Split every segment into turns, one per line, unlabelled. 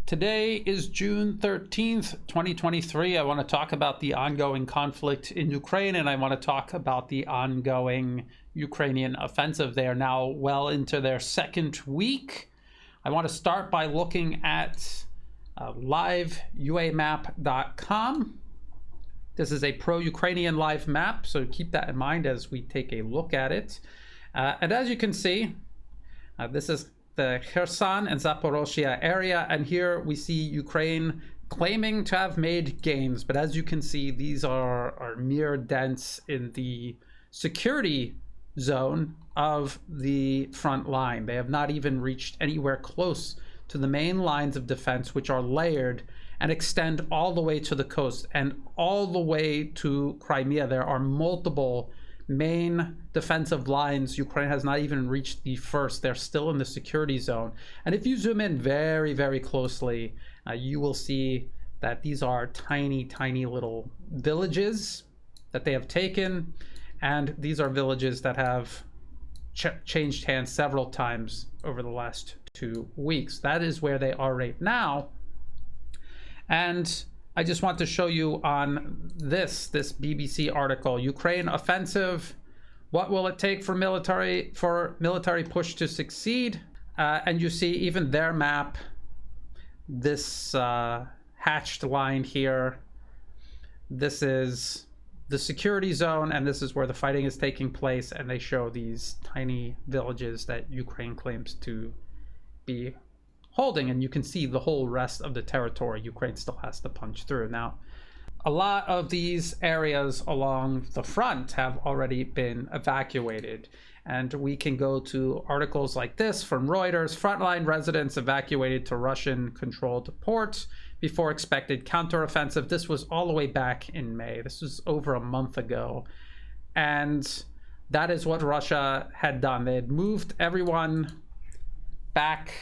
Today is June 13th, 2023. I want to talk about the ongoing conflict in Ukraine, and I want to talk about the ongoing Ukrainian offensive. They are now well into their second week. I want to start by looking at liveuamap.com. This is a pro-Ukrainian live map, so keep that in mind as we take a look at it. And as you can see, this is the Kherson and Zaporozhye area, and here we see Ukraine claiming to have made gains, but as you can see, these are mere dents in the security zone of the front line. They have not even reached anywhere close to the main lines of defense, which are layered and extend all the way to the coast and all the way to Crimea. There are multiple main defensive lines. Ukraine has not even reached the first. They're still in the security zone. And if you zoom in very, very closely, you will see that these are tiny, tiny little villages that they have taken. And these are villages that have changed hands several times over the last 2 weeks. That is where they are right now. And I just want to show you on this BBC article, Ukraine offensive, what will it take for military push to succeed? And you see even their map, this hatched line here, this is the security zone, and this is where the fighting is taking place, and they show these tiny villages that Ukraine claims to be holding, and you can see the whole rest of the territory Ukraine still has to punch through. Now, a lot of these areas along the front have already been evacuated, and we can go to articles like this from Reuters: frontline residents evacuated to Russian-controlled ports before expected counteroffensive. This was all the way back in May. This was over a month ago, and that is what Russia had done. They had moved everyone back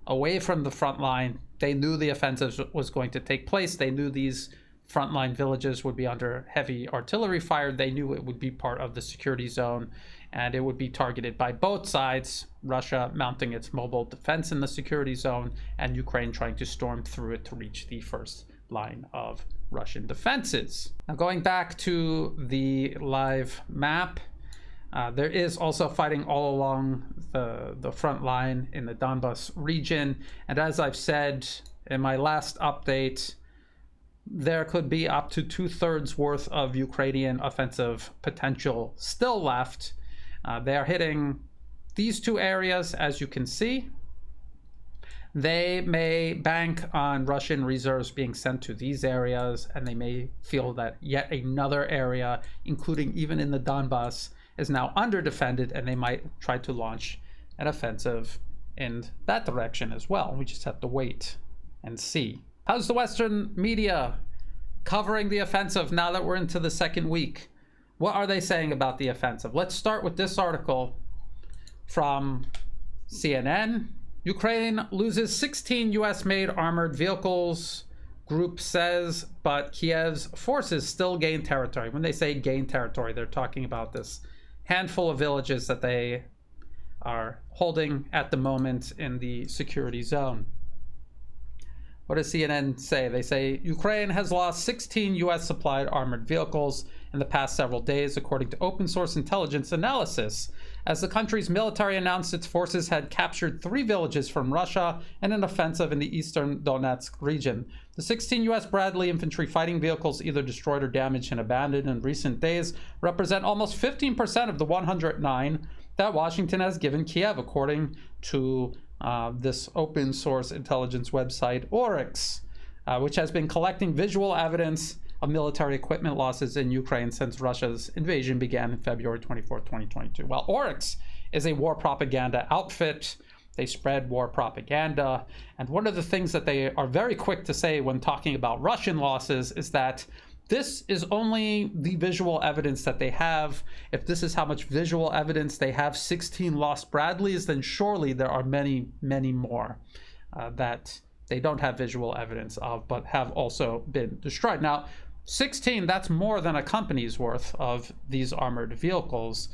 away from the front line. They knew the offensive was going to take place. They knew these frontline villages would be under heavy artillery fire. They knew it would be part of the security zone, and it would be targeted by both sides, Russia mounting its mobile defense in the security zone and Ukraine trying to storm through it to reach the first line of Russian defenses. Now, going back to the live map, there is also fighting all along the front line in the Donbas region. And as I've said in my last update, there could be up to 2/3 worth of Ukrainian offensive potential still left. They are hitting these two areas, as you can see. They may bank on Russian reserves being sent to these areas, and they may feel that yet another area, including even in the Donbas, is now under-defended, and they might try to launch an offensive in that direction as well. We just have to wait and see. How's the Western media covering the offensive now that we're into the second week? What are they saying about the offensive? Let's start with this article from CNN. Ukraine loses 16 US-made armored vehicles, group says, but Kiev's forces still gain territory. When they say gain territory, they're talking about this handful of villages that they are holding at the moment in the security zone. What does CNN say? They say Ukraine has lost 16 US supplied armored vehicles in the past several days, according to open source intelligence analysis, as the country's military announced its forces had captured 3 villages from Russia in an offensive in the eastern Donetsk region. The 16 US Bradley infantry fighting vehicles either destroyed or damaged and abandoned in recent days represent almost 15% of the 109 that Washington has given Kiev, according to this open source intelligence website Oryx, which has been collecting visual evidence of military equipment losses in Ukraine since Russia's invasion began in February 24, 2022. Well, Oryx is a war propaganda outfit. They spread war propaganda. And one of the things that they are very quick to say when talking about Russian losses is that this is only the visual evidence that they have. If this is how much visual evidence they have, 16 lost Bradleys, then surely there are many, many more that they don't have visual evidence of, but have also been destroyed. Now, 16, that's more than a company's worth of these armored vehicles.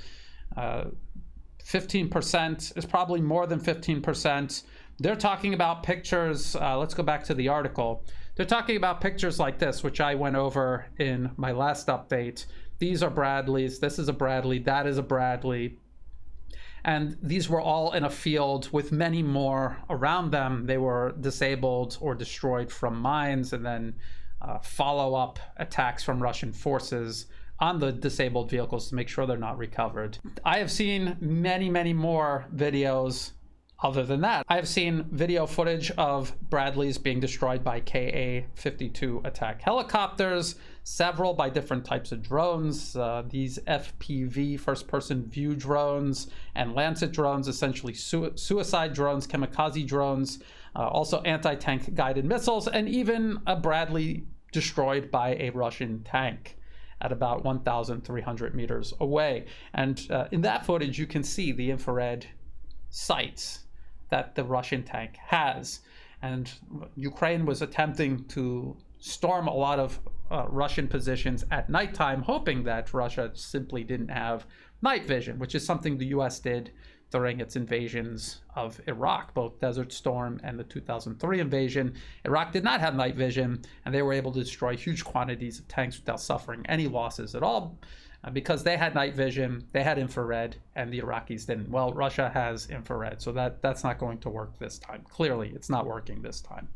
15% is probably more than 15%. They're talking about pictures. Let's go back to the article. They're talking about pictures like this, which I went over in my last update. These are Bradleys. This is a Bradley. That is a Bradley. And these were all in a field with many more around them. They were disabled or destroyed from mines, and then follow-up attacks from Russian forces on the disabled vehicles to make sure they're not recovered. I have seen many, many more videos other than that. I have seen video footage of Bradleys being destroyed by Ka-52 attack helicopters, several by different types of drones, these FPV, first-person view drones, and Lancet drones, essentially suicide drones, kamikaze drones, also anti-tank guided missiles, and even a Bradley destroyed by a Russian tank at about 1,300 meters away. And in that footage, you can see the infrared sights that the Russian tank has. And Ukraine was attempting to storm a lot of Russian positions at nighttime, hoping that Russia simply didn't have night vision, which is something the US did during its invasions of Iraq, both Desert Storm and the 2003 invasion. Iraq did not have night vision, and they were able to destroy huge quantities of tanks without suffering any losses at all, because they had night vision, they had infrared, and the Iraqis didn't. Well, Russia has infrared, so that's not going to work this time. Clearly, it's not working this time.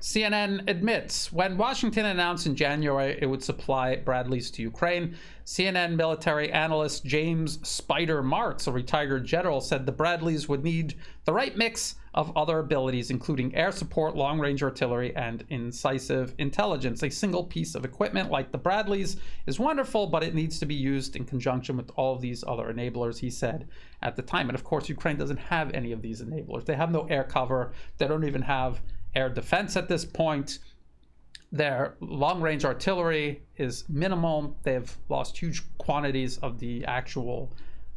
CNN admits, when Washington announced in January it would supply Bradleys to Ukraine, CNN military analyst James Spider Marks, a retired general, said the Bradleys would need the right mix of other abilities, including air support, long-range artillery, and incisive intelligence. A single piece of equipment like the Bradleys is wonderful, but it needs to be used in conjunction with all of these other enablers, he said at the time. And of course, Ukraine doesn't have any of these enablers. They have no air cover. They don't even have air defense at this point. Their long-range artillery is minimal. They've lost huge quantities of the actual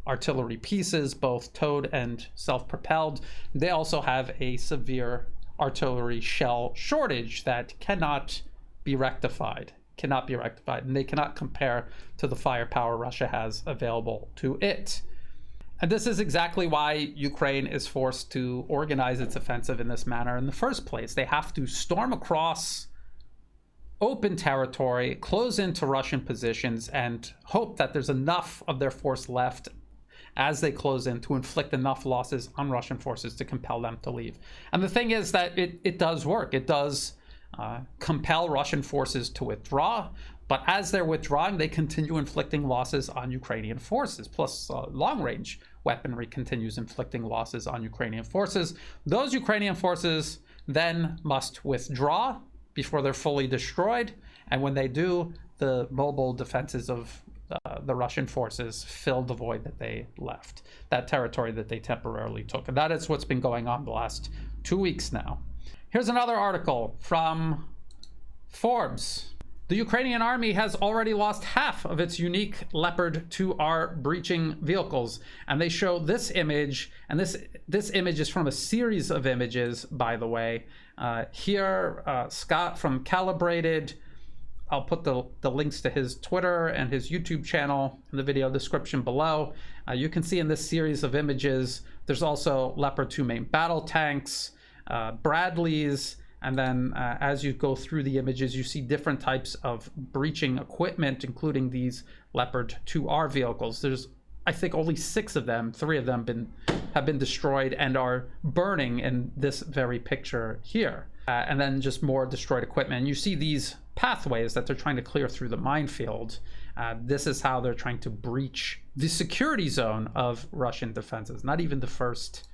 artillery pieces, both towed and self-propelled. They also have a severe artillery shell shortage that cannot be rectified, and they cannot compare to the firepower Russia has available to it. And this is exactly why Ukraine is forced to organize its offensive in this manner in the first place. They have to storm across open territory, close into Russian positions, and hope that there's enough of their force left as they close in to inflict enough losses on Russian forces to compel them to leave. And the thing is that it does work. It does compel Russian forces to withdraw, but as they're withdrawing, they continue inflicting losses on Ukrainian forces, plus long-range weaponry continues inflicting losses on Ukrainian forces. Those Ukrainian forces then must withdraw before they're fully destroyed, and when they do, the mobile defenses of the Russian forces fill the void that they left, that territory that they temporarily took. And that is what's been going on the last 2 weeks now. Here's another article from Forbes. The Ukrainian army has already lost half of its unique Leopard 2R breaching vehicles. And they show this image, and this image is from a series of images, by the way. Here, Scott from Calibrated, I'll put the links to his Twitter and his YouTube channel in the video description below. You can see in this series of images, there's also Leopard 2 main battle tanks, Bradleys, and then as you go through the images, you see different types of breaching equipment, including these Leopard 2R vehicles. There's, I think, only 6 of them. 3 of them have been destroyed and are burning in this very picture here. And then just more destroyed equipment. And you see these pathways that they're trying to clear through the minefield. This is how they're trying to breach the security zone of Russian defenses, not even the first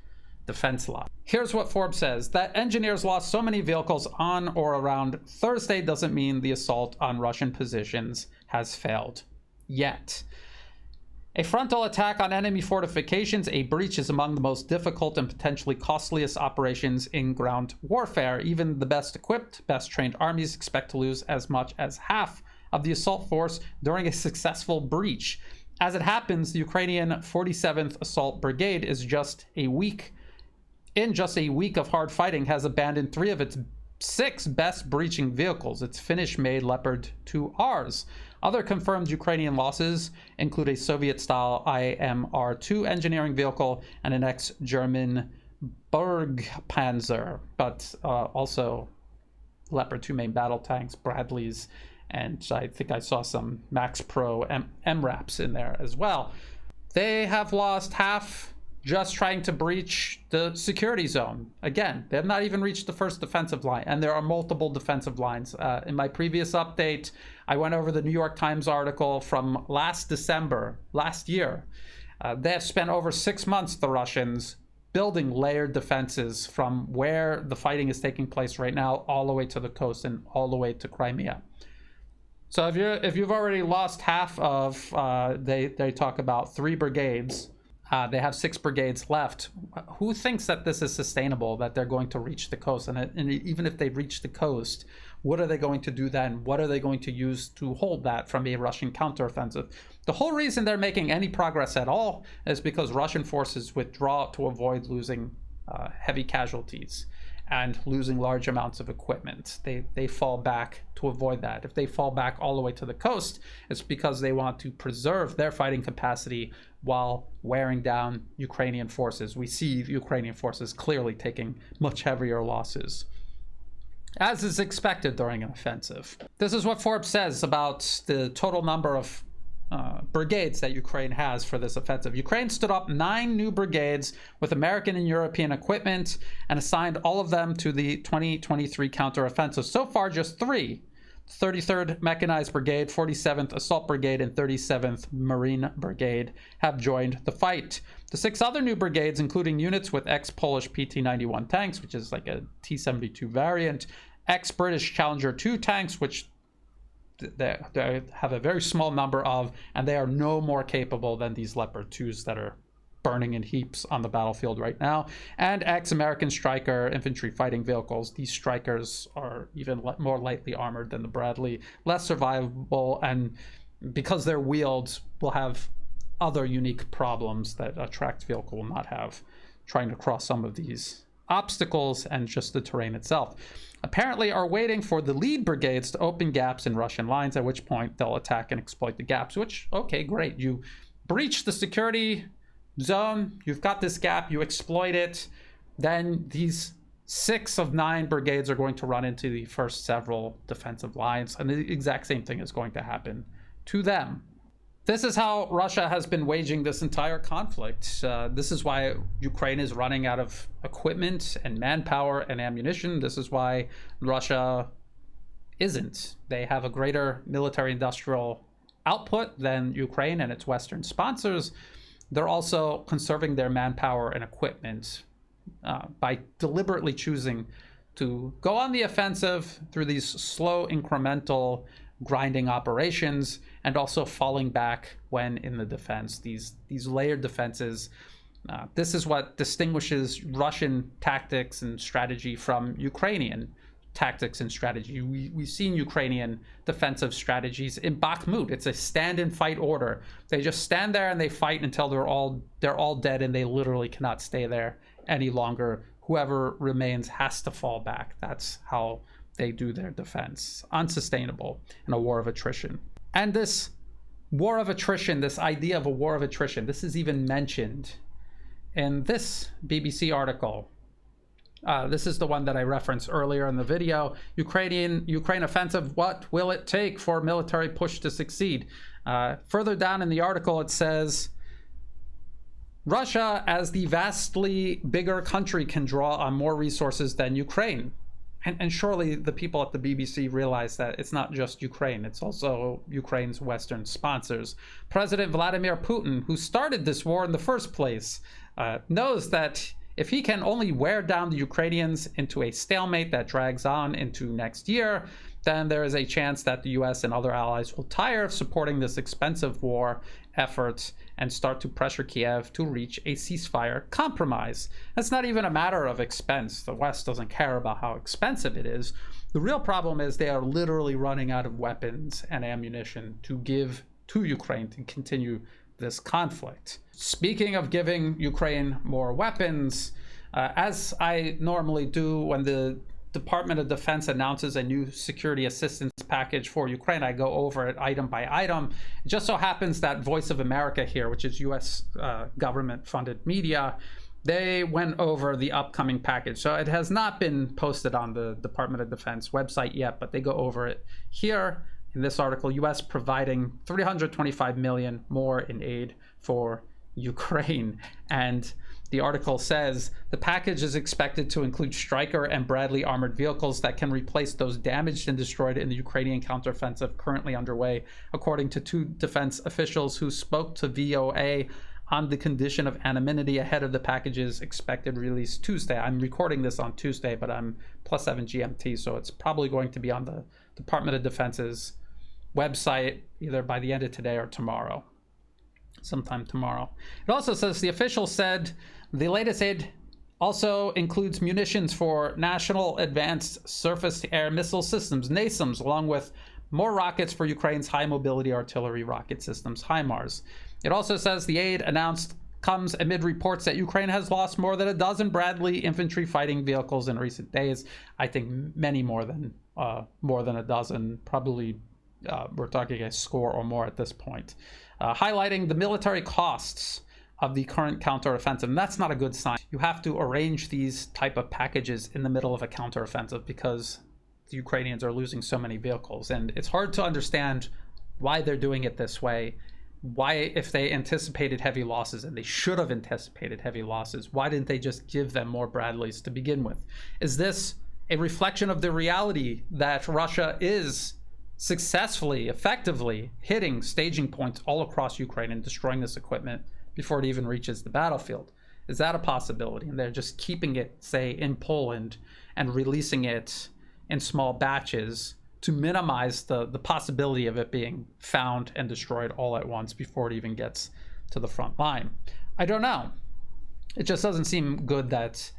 defense line. Here's what Forbes says: that engineers lost so many vehicles on or around Thursday doesn't mean the assault on Russian positions has failed yet. A frontal attack on enemy fortifications, a breach, is among the most difficult and potentially costliest operations in ground warfare. Even the best equipped, best trained armies expect to lose as much as half of the assault force during a successful breach. As it happens, the Ukrainian 47th Assault Brigade is just a week of hard fighting, has abandoned 3 of its 6 best breaching vehicles, its Finnish-made Leopard 2Rs. Other confirmed Ukrainian losses include a Soviet-style IMR-2 engineering vehicle and an ex-German Bergpanzer, but also Leopard 2 main battle tanks, Bradleys, and I think I saw some Max Pro MRAPs in there as well. They have lost half just trying to breach the security zone. Again, they have not even reached the first defensive line, and there are multiple defensive lines. In my previous update, I went over the New York Times article from last December, last year. They have spent over 6 months, the Russians, building layered defenses from where the fighting is taking place right now all the way to the coast and all the way to Crimea. So if you've already lost half of, they talk about 3 brigades, they have 6 brigades left. Who thinks that this is sustainable, that they're going to reach the coast? And even if they reach the coast, what are they going to do then? What are they going to use to hold that from a Russian counteroffensive? The whole reason they're making any progress at all is because Russian forces withdraw to avoid losing heavy casualties and losing large amounts of equipment. They fall back to avoid that. If they fall back all the way to the coast, it's because they want to preserve their fighting capacity while wearing down Ukrainian forces. We see Ukrainian forces clearly taking much heavier losses, as is expected during an offensive. This is what Forbes says about the total number of brigades that Ukraine has for this offensive. Ukraine stood up 9 new brigades with American and European equipment and assigned all of them to the 2023 counteroffensive. So far, just 3. 33rd Mechanized Brigade, 47th Assault Brigade, and 37th Marine Brigade have joined the fight. The 6 other new brigades, including units with ex-Polish PT-91 tanks, which is like a T-72 variant, ex-British Challenger 2 tanks, which they have a very small number of, and they are no more capable than these Leopard 2s that are burning in heaps on the battlefield right now, and ex-American Stryker infantry fighting vehicles. These Strykers are even more lightly armored than the Bradley, less survivable, and because they're wheeled, will have other unique problems that a tracked vehicle will not have, trying to cross some of these obstacles and just the terrain itself. Apparently are waiting for the lead brigades to open gaps in Russian lines, at which point they'll attack and exploit the gaps, which, okay, great. You breach the security zone, you've got this gap, you exploit it, then these 6 of 9 brigades are going to run into the first several defensive lines, and the exact same thing is going to happen to them. This is how Russia has been waging this entire conflict. This is why Ukraine is running out of equipment and manpower and ammunition. This is why Russia isn't. They have a greater military industrial output than Ukraine and its Western sponsors. They're also conserving their manpower and equipment by deliberately choosing to go on the offensive through these slow, incremental, grinding operations, and also falling back when in the defense. These layered defenses, this is what distinguishes Russian tactics and strategy from Ukrainian tactics and strategy. We've seen Ukrainian defensive strategies in Bakhmut. It's a stand and fight order. They just stand there and they fight until they're all dead, and they literally cannot stay there any longer. Whoever remains has to fall back. That's how they do their defense. Unsustainable in a war of attrition. And this war of attrition, this idea of a war of attrition, this is even mentioned in this BBC article. This is the one that I referenced earlier in the video. Ukraine offensive, what will it take for military push to succeed? Further down in the article, it says, Russia, as the vastly bigger country, can draw on more resources than Ukraine. And surely the people at the BBC realize that it's not just Ukraine, it's also Ukraine's Western sponsors. President Vladimir Putin, who started this war in the first place, knows that if he can only wear down the Ukrainians into a stalemate that drags on into next year, then there is a chance that the US and other allies will tire of supporting this expensive war effort and start to pressure Kiev to reach a ceasefire compromise. It's not even a matter of expense. The West doesn't care about how expensive it is. The real problem is they are literally running out of weapons and ammunition to give to Ukraine to continue this conflict. Speaking of giving Ukraine more weapons, as I normally do when the Department of Defense announces a new security assistance package for Ukraine, I go over it item by item. It just so happens that Voice of America here, which is US government-funded media, they went over the upcoming package. So it has not been posted on the Department of Defense website yet, but they go over it here in this article. US providing $325 million more in aid for Ukraine. And the article says the package is expected to include Stryker and Bradley armored vehicles that can replace those damaged and destroyed in the Ukrainian counteroffensive currently underway, according to 2 defense officials who spoke to VOA on the condition of anonymity ahead of the package's expected release Tuesday. I'm recording this on Tuesday, but I'm +7 GMT, so it's probably going to be on the Department of Defense's website either by the end of today or tomorrow. Sometime tomorrow. It also says the official said the latest aid also includes munitions for National Advanced Surface-to-Air Missile Systems, NASAMS, along with more rockets for Ukraine's high-mobility artillery rocket systems, HIMARS. It also says the aid announced comes amid reports that Ukraine has lost more than a dozen Bradley infantry fighting vehicles in recent days. I think many more than a dozen, probably we're talking a score or more at this point. Highlighting the military costs of the current counteroffensive. And that's not a good sign. You have to arrange these type of packages in the middle of a counteroffensive because the Ukrainians are losing so many vehicles. And it's hard to understand why they're doing it this way. Why, if they anticipated heavy losses, and they should have anticipated heavy losses, why didn't they just give them more Bradleys to begin with? Is this a reflection of the reality that Russia is successfully, effectively hitting staging points all across Ukraine and destroying this equipment before it even reaches the battlefield? Is that a possibility? And they're just keeping it, say, in Poland and releasing it in small batches to minimize the possibility of it being found and destroyed all at once before it even gets to the front line. I don't know. It just doesn't seem good that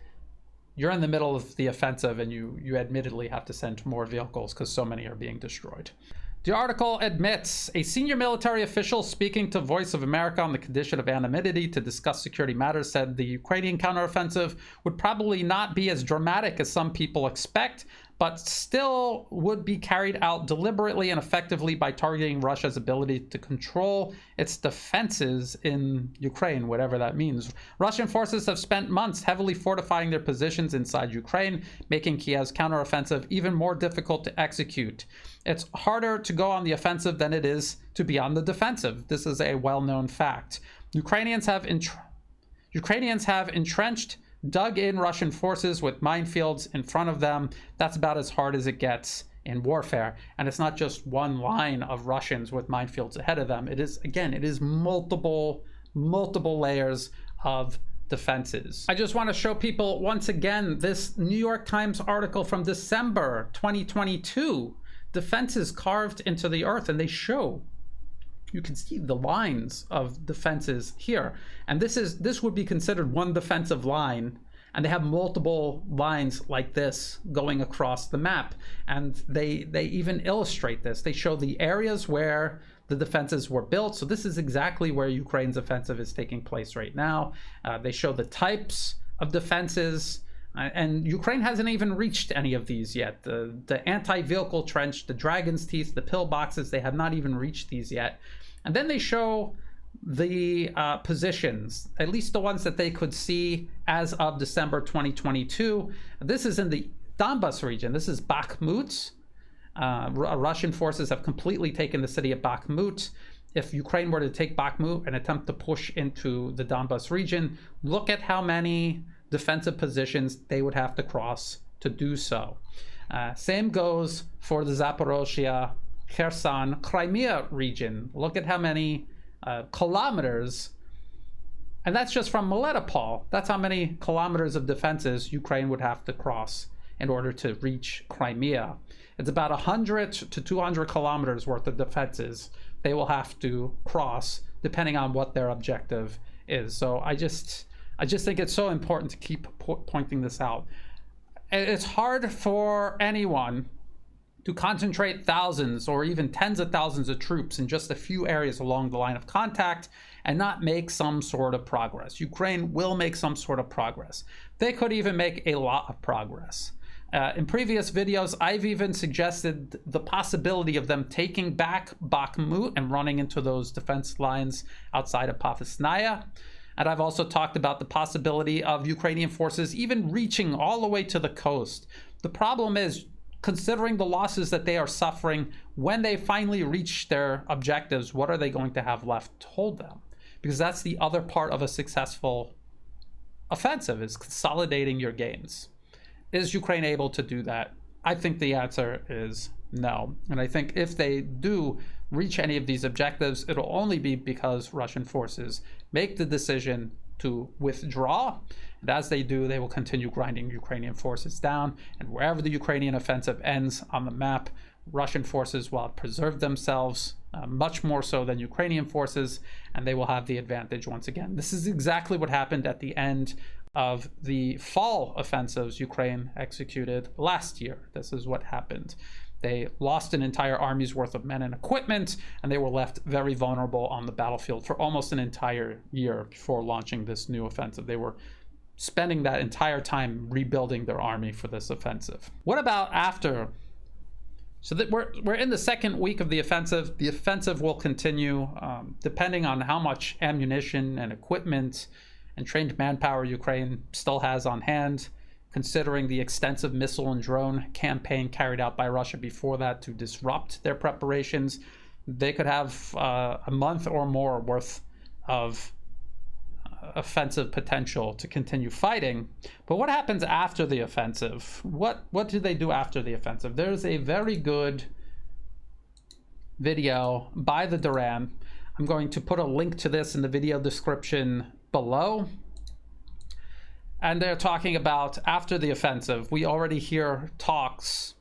you're in the middle of the offensive and you admittedly have to send more vehicles because so many are being destroyed. The article admits a senior military official speaking to Voice of America on the condition of anonymity to discuss security matters said the Ukrainian counteroffensive would probably not be as dramatic as some people expect, but still would be carried out deliberately and effectively by targeting Russia's ability to control its defenses in Ukraine, whatever that means. Russian forces have spent months heavily fortifying their positions inside Ukraine, making Kiev's counteroffensive even more difficult to execute. It's harder to go on the offensive than it is to be on the defensive. This is a well-known fact. Ukrainians have entrenched, dug in Russian forces with minefields in front of them. That's about as hard as it gets in warfare. And it's not just one line of Russians with minefields ahead of them. It is, again, it is multiple layers of defenses. I just want to show people once again this New York Times article from December 2022. Defenses carved into the earth, and they show, you can see the lines of defenses here. And this would be considered one defensive line, and they have multiple lines like this going across the map. And they even illustrate this. They show the areas where the defenses were built. So this is exactly where Ukraine's offensive is taking place right now. They show the types of defenses. And Ukraine hasn't even reached any of these yet. The anti-vehicle trench, the dragon's teeth, the pillboxes, they have not even reached these yet. And then they show the positions, at least the ones that they could see as of December 2022. This is in the Donbas region. This is Bakhmut. Russian forces have completely taken the city of Bakhmut. If Ukraine were to take Bakhmut and attempt to push into the Donbas region, look at how many defensive positions they would have to cross to do so. Same goes for the Zaporozhye, Kherson, Crimea region. Look at how many kilometers, and that's just from Melitopol. That's how many kilometers of defenses Ukraine would have to cross in order to reach Crimea. It's about 100 to 200 kilometers worth of defenses they will have to cross depending on what their objective is. So I just think it's so important to keep pointing this out. It's hard for anyone to concentrate thousands or even tens of thousands of troops in just a few areas along the line of contact and not make some sort of progress. Ukraine will make some sort of progress. They could even make a lot of progress. In previous videos, I've even suggested the possibility of them taking back Bakhmut and running into those defense lines outside of Papasnaya. And I've also talked about the possibility of Ukrainian forces even reaching all the way to the coast. The problem is, considering the losses that they are suffering, when they finally reach their objectives, what are they going to have left to hold them? Because that's the other part of a successful offensive, is consolidating your gains. Is Ukraine able to do that? I think the answer is no. And I think if they do reach any of these objectives, it'll only be because Russian forces make the decision to withdraw. And as they do, they will continue grinding Ukrainian forces down. And wherever the Ukrainian offensive ends on the map, Russian forces will have preserved themselves much more so than Ukrainian forces, and they will have the advantage once again. This is exactly what happened at the end of the fall offensives Ukraine executed last year. This is what happened. They lost an entire army's worth of men and equipment, and they were left very vulnerable on the battlefield for almost an entire year before launching this new offensive. They were spending that entire time rebuilding their army for this offensive. What about after? So that we're in the second week of the offensive. The offensive will continue depending on how much ammunition and equipment and trained manpower Ukraine still has on hand, considering the extensive missile and drone campaign carried out by Russia before that to disrupt their preparations. They could have a month or more worth of offensive potential to continue fighting. But what happens after the offensive? What do they do after the offensive? There's a very good video by the Duran. I'm going to put a link to this in the video description below. And they're talking about after the offensive. We already hear talks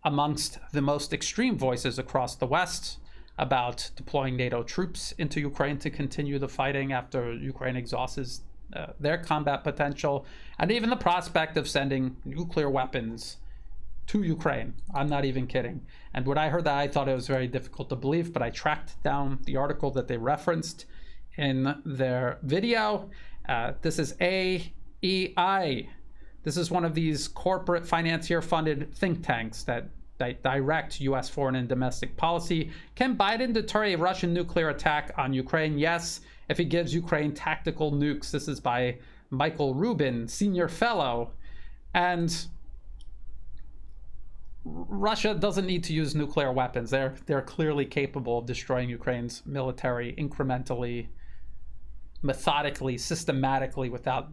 amongst the most extreme voices across the West about deploying NATO troops into Ukraine to continue the fighting after Ukraine exhausts their combat potential, and even the prospect of sending nuclear weapons to Ukraine. I'm not even kidding. And when I heard that, I thought it was very difficult to believe, but I tracked down the article that they referenced in their video. This is AEI. This is one of these corporate financier-funded think tanks that direct U.S. foreign and domestic policy. Can Biden deter a Russian nuclear attack on Ukraine? Yes, if he gives Ukraine tactical nukes. This is by Michael Rubin, senior fellow. And Russia doesn't need to use nuclear weapons. They're clearly capable of destroying Ukraine's military incrementally, methodically, systematically, without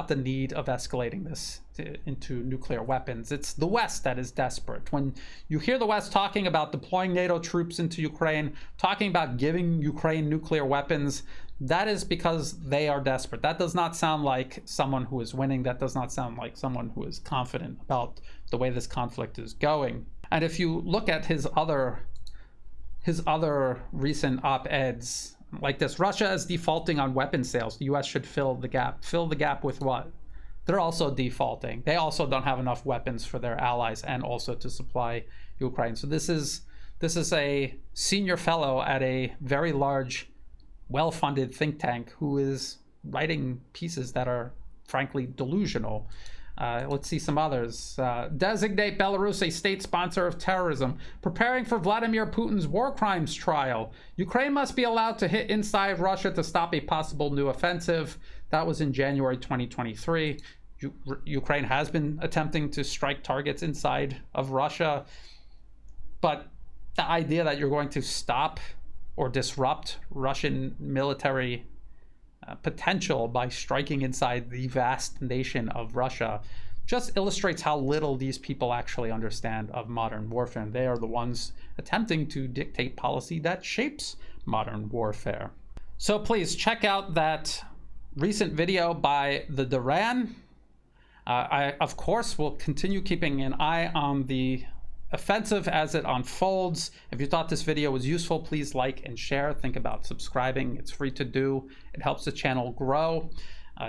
the need of escalating this into nuclear weapons. It's the West that is desperate. When you hear the West talking about deploying NATO troops into Ukraine, talking about giving Ukraine nuclear weapons, that is because they are desperate. That does not sound like someone who is winning. That does not sound like someone who is confident about the way this conflict is going. And if you look at his other recent op-eds, like this, Russia is defaulting on weapon sales. The U.S. should fill the gap. Fill the gap with what? They're also defaulting. They also don't have enough weapons for their allies and also to supply Ukraine. So this is a senior fellow at a very large, well-funded think tank who is writing pieces that are frankly delusional. Let's see some others. Designate Belarus a state sponsor of terrorism. Preparing for Vladimir Putin's war crimes trial. Ukraine must be allowed to hit inside Russia to stop a possible new offensive. That was in January 2023. Ukraine has been attempting to strike targets inside of Russia. But the idea that you're going to stop or disrupt Russian military potential by striking inside the vast nation of Russia just illustrates how little these people actually understand of modern warfare. And they are the ones attempting to dictate policy that shapes modern warfare. So please check out that recent video by the Duran. I, of course, will continue keeping an eye on the offensive as it unfolds. If you thought this video was useful, please like and share. Think about subscribing. It's free to do. It helps the channel grow.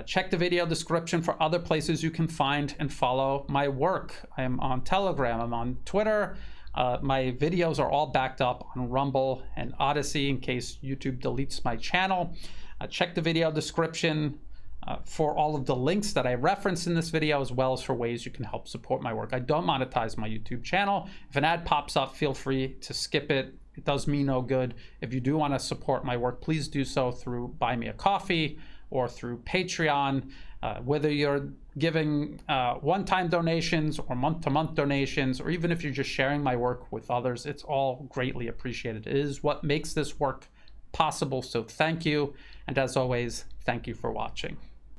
Check the video description for other places you can find and follow my work. I am on Telegram. I'm on Twitter. My videos are all backed up on Rumble and Odyssey in case YouTube deletes my channel. Check the video description for all of the links that I referenced in this video, as well as for ways you can help support my work. I don't monetize my YouTube channel. If an ad pops up, feel free to skip it. It does me no good. If you do want to support my work, please do so through Buy Me a Coffee or through Patreon. Whether you're giving one-time donations or month-to-month donations, or even if you're just sharing my work with others, it's all greatly appreciated. It is what makes this work possible, so thank you. And as always, thank you for watching.